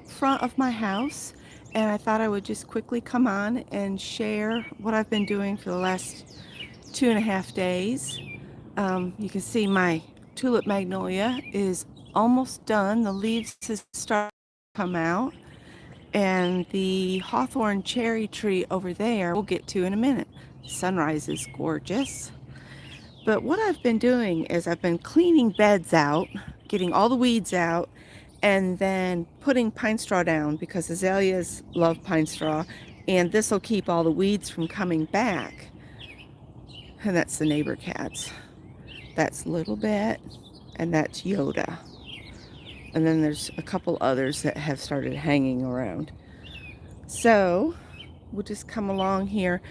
out front of my house, and I thought I would just quickly come on and share what I've been doing for the last 2.5 days. You can see my tulip magnolia is almost done. The leaves have started to come out, and the hawthorn cherry tree over there we'll get to in a minute. Sunrise is gorgeous. But what I've been doing is I've been cleaning beds out, getting all the weeds out, and then putting pine straw down because azaleas love pine straw, and this will keep all the weeds from coming back. And that's the neighbor cats. That's Little Bit, and that's Yoda. And then there's a couple others that have started hanging around. So we'll just come along here.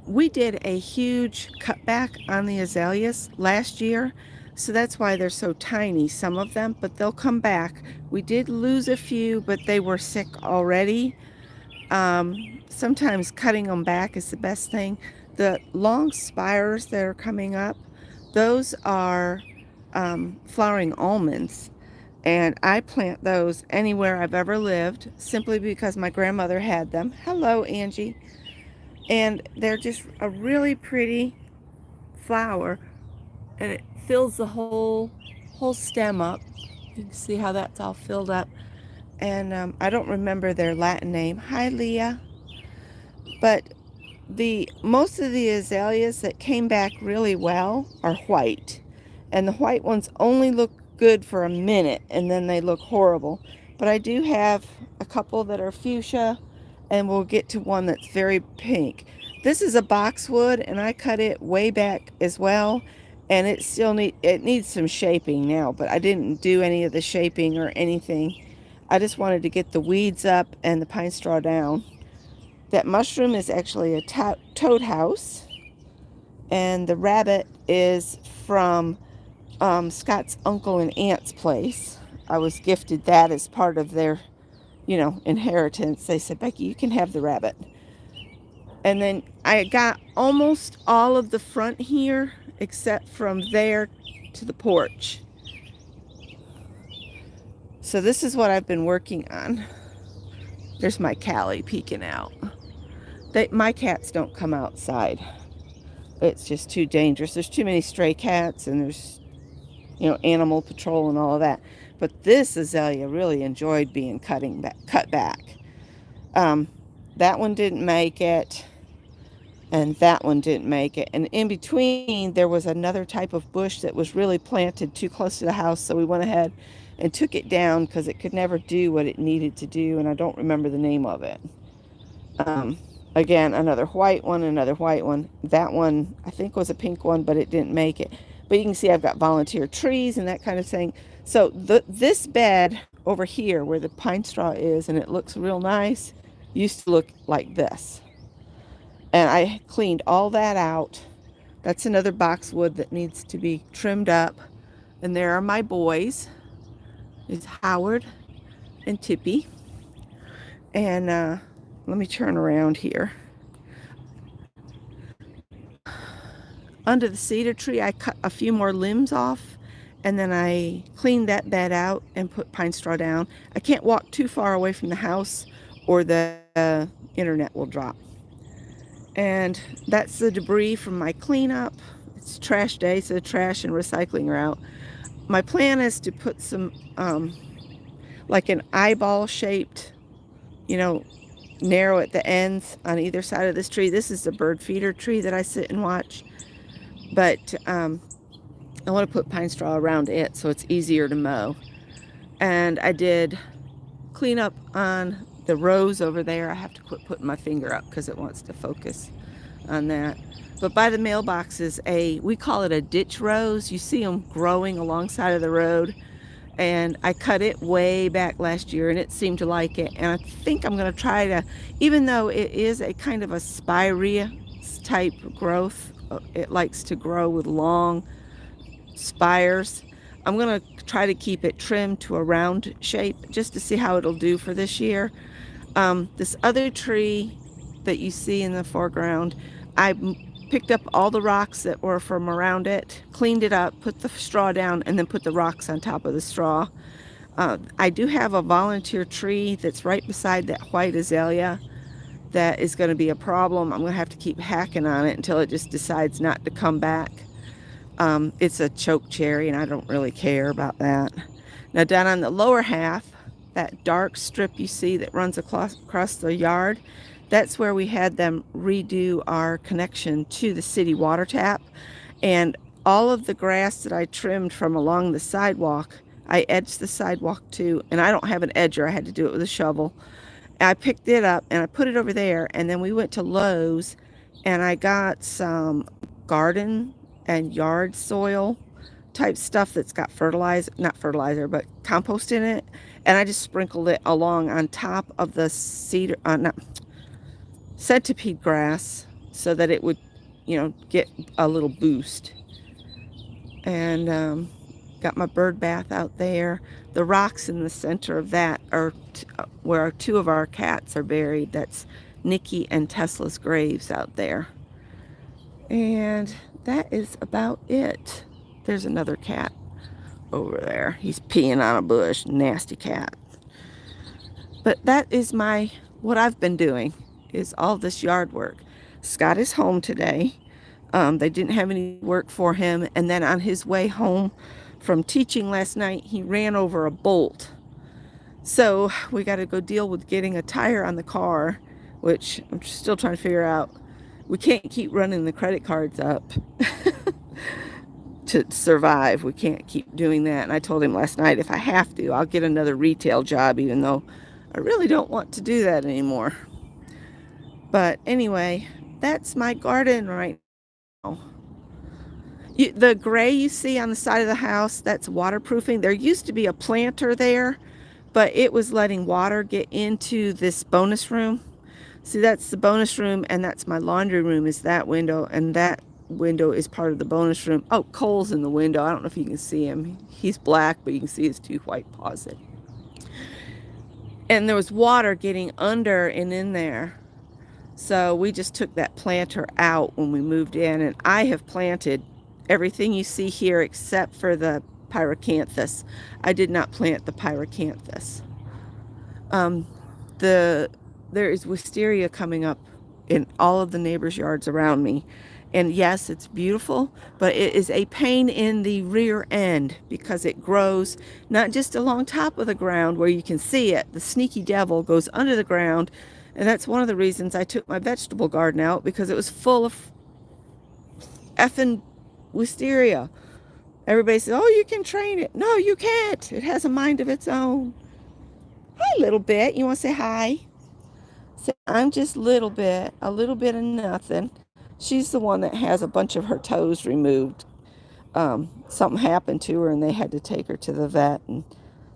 We did a huge cutback on the azaleas last year, so that's why they're so tiny, some of them, but they'll come back. We did lose a few, but they were sick already. Sometimes cutting them back is the best thing. The long spires that are coming up, those are flowering almonds. And I plant those anywhere I've ever lived simply because my grandmother had them. Hello, Angie. And they're just a really pretty flower, and it fills the whole stem up. You can see how that's all filled up. And I don't remember their Latin name. Hi, Leah. But most of the azaleas that came back really well are white, and the white ones only look good for a minute and then they look horrible. But I do have a couple that are fuchsia, and we'll get to one that's very pink. This is a boxwood, and I cut it way back as well, and it needs some shaping now, but I didn't do any of the shaping or anything. I just wanted to get the weeds up and the pine straw down. That mushroom is actually a toad house, and the rabbit is from Scott's uncle and aunt's place. I was gifted that as part of their, inheritance. They said, Becky, you can have the rabbit. And then I got almost all of the front here, except from there to the porch. So this is what I've been working on. There's my Callie peeking out. My cats don't come outside. It's just too dangerous. There's too many stray cats, and there's, animal patrol and all of that. But this azalea really enjoyed being cut back. That one didn't make it, and that one didn't make it. And in between, there was another type of bush that was really planted too close to the house, so we went ahead and took it down because it could never do what it needed to do, and I don't remember the name of it. Again, another white one, another white one. That one, I think, was a pink one, but it didn't make it. But you can see I've got volunteer trees and that kind of thing. So this bed over here where the pine straw is, and it looks real nice, used to look like this. And I cleaned all that out. That's another boxwood that needs to be trimmed up. And there are my boys. It's Howard and Tippy. And let me turn around here. Under the cedar tree, I cut a few more limbs off, and then I cleaned that bed out and put pine straw down. I can't walk too far away from the house or the internet will drop. And that's the debris from my cleanup. It's trash day, so the trash and recycling are out. My plan is to put some, like an eyeball shaped, narrow at the ends on either side of this tree. This is the bird feeder tree that I sit and watch. But I want to put pine straw around it so it's easier to mow. And I did clean up on the rose over there. I have to quit putting my finger up because it wants to focus on that. But by the mailbox is we call it a ditch rose. You see them growing alongside of the road. And I cut it way back last year, and it seemed to like it. And I think I'm going to try to, even though it is a kind of a spirea type growth, it likes to grow with long spires. I'm going to try to keep it trimmed to a round shape just to see how it'll do for this year. This other tree that you see in the foreground, I picked up all the rocks that were from around it, cleaned it up, put the straw down, and then put the rocks on top of the straw. I do have a volunteer tree that's right beside that white azalea that is going to be a problem. I'm going to have to keep hacking on it until it just decides not to come back. It's a choke cherry, and I don't really care about that. Now, down on the lower half, that dark strip you see that runs across the yard, that's where we had them redo our connection to the city water tap. And all of the grass that I trimmed from along the sidewalk, I edged the sidewalk too. And I don't have an edger, I had to do it with a shovel. I picked it up and I put it over there. And then we went to Lowe's and I got some garden and yard soil type stuff that's got fertilizer, not fertilizer, but compost in it. And I just sprinkled it along on top of the not centipede grass so that it would, get a little boost. And got my bird bath out there. The rocks in the center of that are where two of our cats are buried. That's Nikki and Tesla's graves out there. And that is about it. There's another cat over there. He's peeing on a bush. Nasty cat. But that is what I've been doing is all this yard work. Scott is home today. They didn't have any work for him. And then on his way home from teaching last night, he ran over a bolt. So we got to go deal with getting a tire on the car, which I'm still trying to figure out. We can't keep running the credit cards up to survive. We can't keep doing that. And I told him last night, if I have to, I'll get another retail job, even though I really don't want to do that anymore. But anyway, that's my garden right now. The gray you see on the side of the house, that's waterproofing. There used to be a planter there, but it was letting water get into this bonus room. See, that's the bonus room, and that's my laundry room is that window, and that window is part of the bonus room. Oh, Cole's in the window. I don't know if you can see him. He's black, but you can see his two white paws. And there was water getting under and in there. So we just took that planter out when we moved in, and I have planted everything you see here except for the pyracanthus. I did not plant the pyracanthus. There is wisteria coming up in all of the neighbors' yards around me. And yes, it's beautiful, but it is a pain in the rear end because it grows not just along top of the ground where you can see it. The sneaky devil goes under the ground. And that's one of the reasons I took my vegetable garden out, because it was full of effing wisteria. Everybody says, oh, you can train it. No, you can't. It has a mind of its own. Hi, little bit. You want to say hi? Say, I'm just a little bit of nothing. She's the one that has a bunch of her toes removed. Something happened to her and they had to take her to the vet, and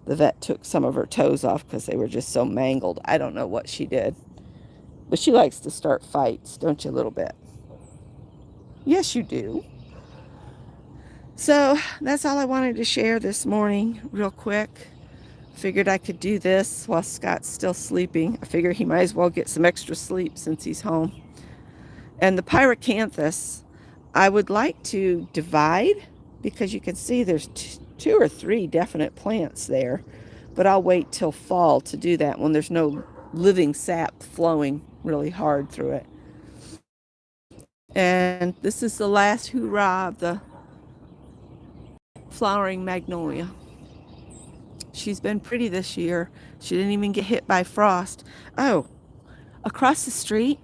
the vet took some of her toes off because they were just so mangled. I don't know what she did. But she likes to start fights, don't you, a little bit? Yes, you do. So that's all I wanted to share this morning, real quick. Figured I could do this while Scott's still sleeping. I figure he might as well get some extra sleep since he's home. And the pyracanthus, I would like to divide because you can see there's two or three definite plants there. But I'll wait till fall to do that when there's no living sap flowing really hard through it. And this is the last hurrah of the flowering magnolia. She's been pretty this year. She didn't even get hit by frost. Oh, across the street,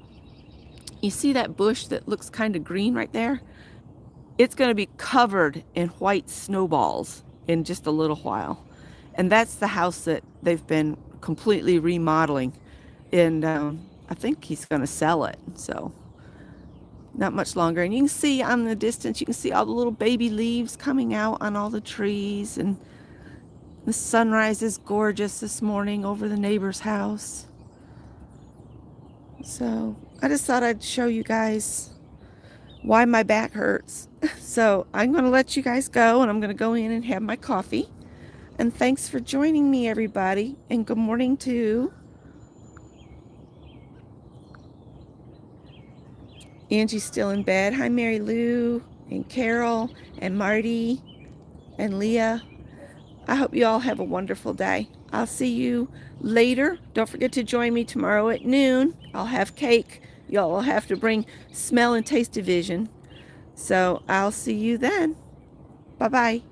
you see that bush that looks kind of green right there? It's going to be covered in white snowballs in just a little while. And that's the house that they've been completely remodeling. And I think he's going to sell it. So not much longer. And you can see on the distance, you can see all the little baby leaves coming out on all the trees. And the sunrise is gorgeous this morning over the neighbor's house. So I just thought I'd show you guys why my back hurts. So I'm going to let you guys go, and I'm going to go in and have my coffee. And thanks for joining me, everybody. And good morning to Angie's still in bed. Hi, Mary Lou and Carol and Marty and Leah. I hope you all have a wonderful day. I'll see you later. Don't forget to join me tomorrow at noon. I'll have cake. Y'all will have to bring smell and taste division. So I'll see you then. Bye-bye.